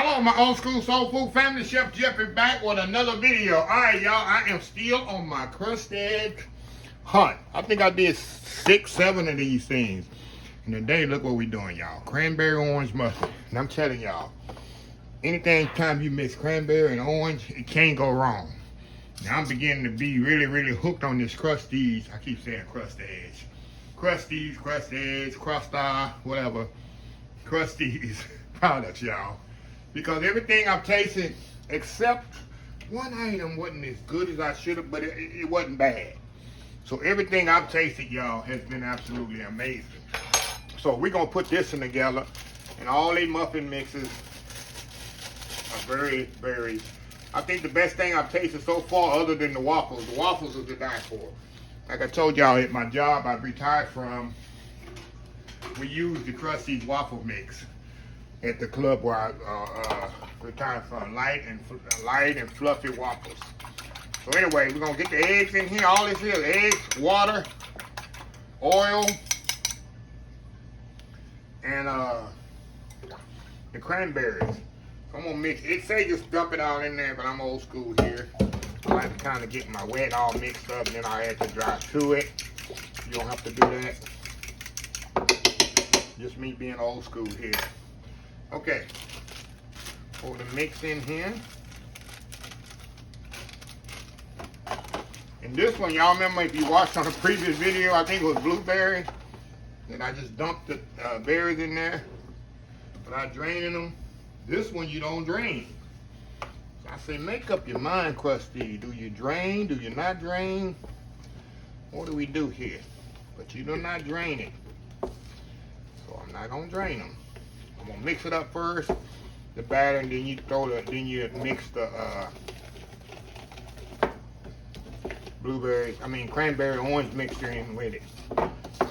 Hello, my old school soul food family. Chef Jeff is back with another video. All right, y'all. I am still on my Krusteaz hunt. I think I did 6, 7 of these things. And today, look what we're doing, y'all. Cranberry orange muffin. And I'm telling y'all, anytime you mix cranberry and orange, it can't go wrong. Now, I'm beginning to be really hooked on this Krusteaz. I keep saying Krusteaz. Krusteaz, Krusteaz, whatever. Krusteaz products, y'all. Because everything I've tasted, except one item wasn't as good as I should have, but it wasn't bad. So everything I've tasted, y'all, has been absolutely amazing. So we're going to put this in together, and all these muffin mixes are very, I think the best thing I've tasted so far, other than the waffles are to die for. Like I told y'all at my job I retired from, we use the Krusteaz waffle mix at the club where I retired from. Light and fluffy waffles. So anyway, we're gonna get the eggs in here. All this is eggs, water, oil, and the cranberries. So I'm gonna mix. It say just dump it all in there, but I'm old school here. I like to kind of get my wet all mixed up, and then I add the dry to it. You don't have to do that. Just me being old school here. Okay, pour the mix in here. And this one, y'all remember if you watched on a previous video, I think it was blueberry. And I just dumped the berries in there without draining them. This one you don't drain. So I say make up your mind, Krusteaz. Do you drain? Do you not drain? What do we do here? But you do not drain it. So I'm not gonna drain them. I'm gonna mix it up first, the batter, and then you mix the cranberry orange mixture in with it.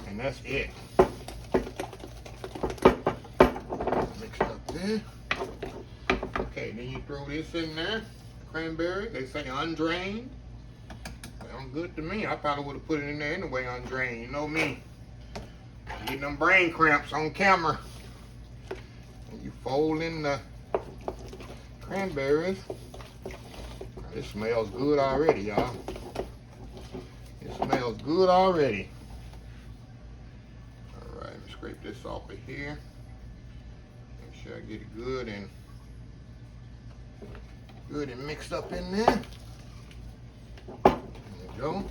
And that's it. Mixed up there. Okay, then you throw this in there, cranberry. They say undrained. Sounds good to me. I probably would have put it in there anyway, undrained. You know me. Getting them brain cramps on camera. You fold in the cranberries. It smells good already, y'all. It smells good already. All right, let me scrape this off of here. Make sure I get it good and mixed up in there. There we go.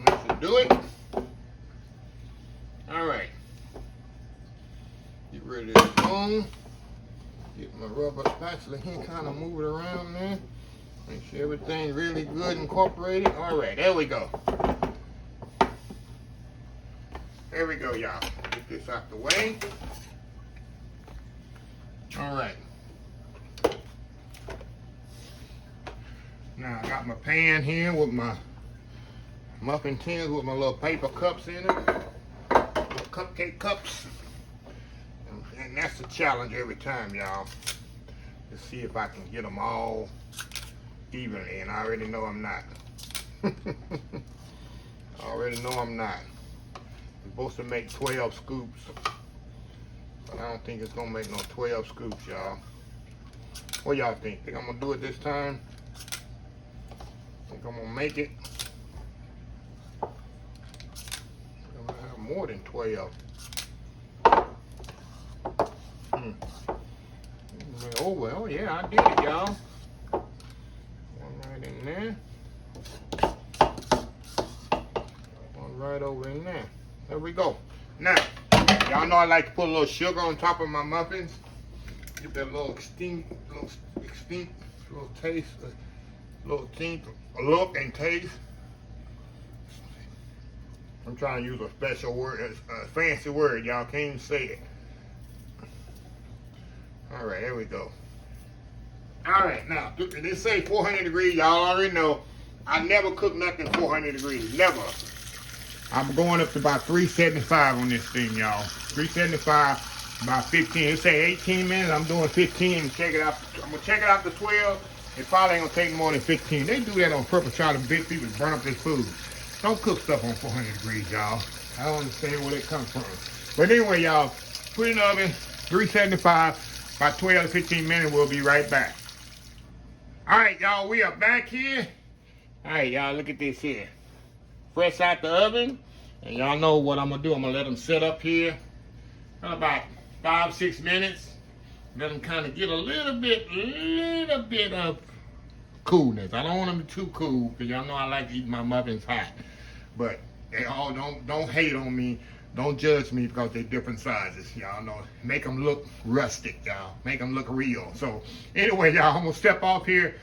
That should do it. All right. Get ready to go. Get my rubber spatula here, kind of move it around there. Make sure everything's really good incorporated. All right, there we go. There we go, y'all. Get this out the way. All right. Now I got my pan here with my muffin tins with my little paper cups in it. Little cupcake cups. And that's the challenge every time, y'all. To see if I can get them all evenly. And I already know I'm not. I already know I'm not. We're supposed to make 12 scoops. But I don't think it's going to make no 12 scoops, y'all. What y'all think? Think I'm going to do it this time? Think I'm going to make it? I'm going to have more than 12. Oh, well, yeah, I did it, y'all. One right in there. One right over in there. There we go. Now, y'all know I like to put a little sugar on top of my muffins. Get that little extinct, little taste, a look and taste. I'm trying to use a special word, a fancy word, y'all can't even say it. All right, here we go. All right, now, this say 400 degrees. Y'all already know I never cook nothing 400 degrees, never. I'm going up to about 375 on this thing, y'all. 375, about 15. It say 18 minutes, I'm doing 15. Check it out. I'm gonna check it out to 12. It probably ain't gonna take more than 15. They do that on purpose, try to big people burn up their food. Don't cook stuff on 400 degrees, y'all. I don't understand where it comes from. But anyway, y'all, put it in the oven, 375. About 12 to 15 minutes, we'll be right back. All right, y'all, we are back here. All right, y'all, look at this here. Fresh out the oven. And y'all know what I'm going to do. I'm going to let them sit up here for about 5-6 minutes. Let them kind of get a little bit of coolness. I don't want them too cool because y'all know I like eating my muffins hot. But they all don't hate on me. Don't judge me because they're different sizes. Y'all know, make them look rustic, y'all. Make them look real. So anyway, y'all, I'm going to step off here,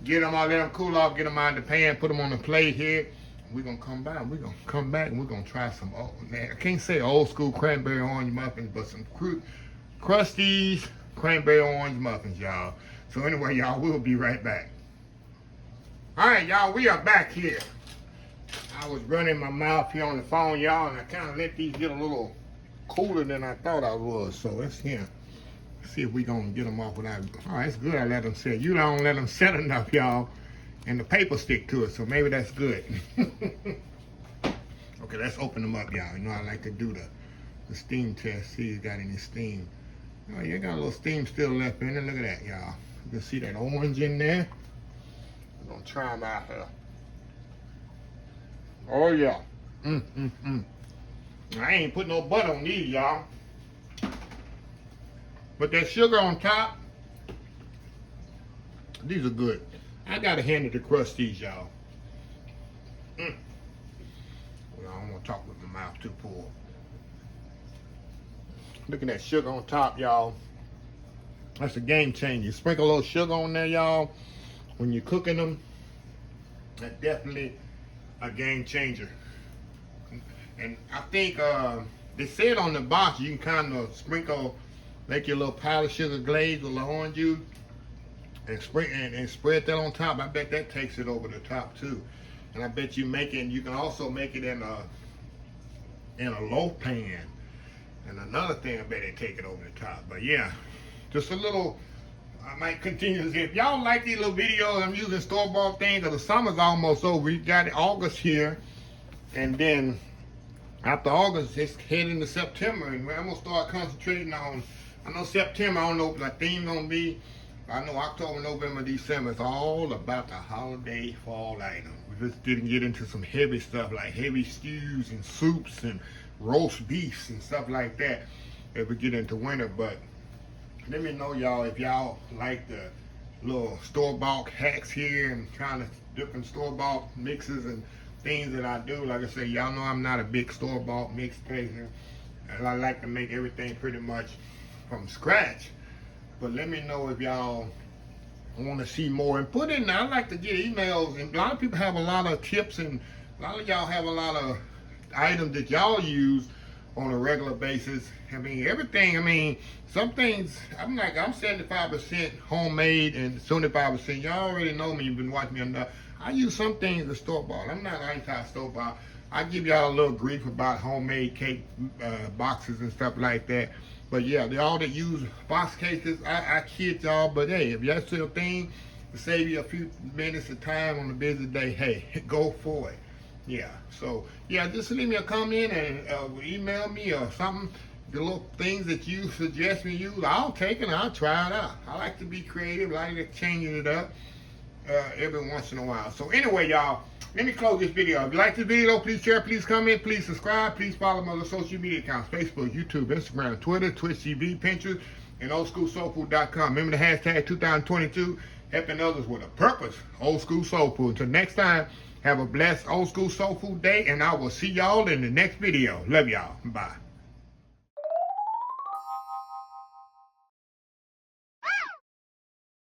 get them, I'll let them cool off, get them out of the pan, put them on the plate here. We're going to come back. We're going to come back and we're going to try some, I can't say old school cranberry orange muffins, but some Krusteaz cranberry orange muffins, y'all. So anyway, y'all, we'll be right back. All right, y'all, we are back here. I was running my mouth here on the phone, y'all, and I kind of let these get a little cooler than I thought I was. So let's see if we're going to get them off without. All right, it's good I let them sit. You don't let them sit enough, y'all, and the paper stick to it, so maybe that's good. Okay, let's open them up, y'all. You know I like to do the steam test, see if it's got any steam. Oh, you got a little steam still left in it. Look at that, y'all. You can see that orange in there. We're going to try them out here. Oh, yeah. I ain't put no butter on these, y'all. But that sugar on top, these are good. I got to hand it to Krusteaz, y'all. Well, I don't want to talk with my mouth too full. Look at that sugar on top, y'all. That's a game changer. Sprinkle a little sugar on there, y'all. When you're cooking them, that's definitely a game changer. And I think they said on the box you can kind of sprinkle, make your little powdered sugar glaze with the orange juice and spread that on top. I bet that takes it over the top too. And I bet you can also make it in a loaf pan. And another thing, I bet they take it over the top. But yeah, just a little. I might continue to see. If y'all like these little videos, I'm using store-bought things, because the summer's almost over. We got August here, and then after August, it's heading into September, and I'm gonna start concentrating on. I know September, I don't know what my theme's gonna be. I know October, November, December, it's all about the holiday fall items. We just didn't get into some heavy stuff like heavy stews and soups and roast beefs and stuff like that if we get into winter, but. Let me know, y'all, if y'all like the little store-bought hacks here and kind of different store-bought mixes and things that I do. Like I say, y'all know I'm not a big store-bought mix person. And I like to make everything pretty much from scratch. But let me know if y'all want to see more. And put in, I like to get emails. And a lot of people have a lot of tips, and a lot of y'all have a lot of items that y'all use on a regular basis. I mean, everything, some things, I'm 75% homemade and 75%, y'all already know me, you've been watching me enough. I use some things as store-bought. I'm not anti-store-bought. I give y'all a little grief about homemade cake boxes and stuff like that. But yeah, y'all that use box cases, I kid y'all, but hey, if that's your thing, to save you a few minutes of time on a busy day, hey, go for it. Yeah, so yeah, just leave me a comment and email me or something. The little things that you suggest me use, I'll take it and I'll try it out. I like to be creative, I like to change it up every once in a while. So anyway, y'all, let me close this video. If you like this video, please share, please comment, please subscribe, please follow my other social media accounts: Facebook, YouTube, Instagram, Twitter, Twitch TV, Pinterest, and oldschoolsoulfood.com. Remember the hashtag 2022, helping others with a purpose, Old School Soul Food. Until next time, have a blessed Old School Soul Food day, and I will see y'all in the next video. Love y'all. Bye.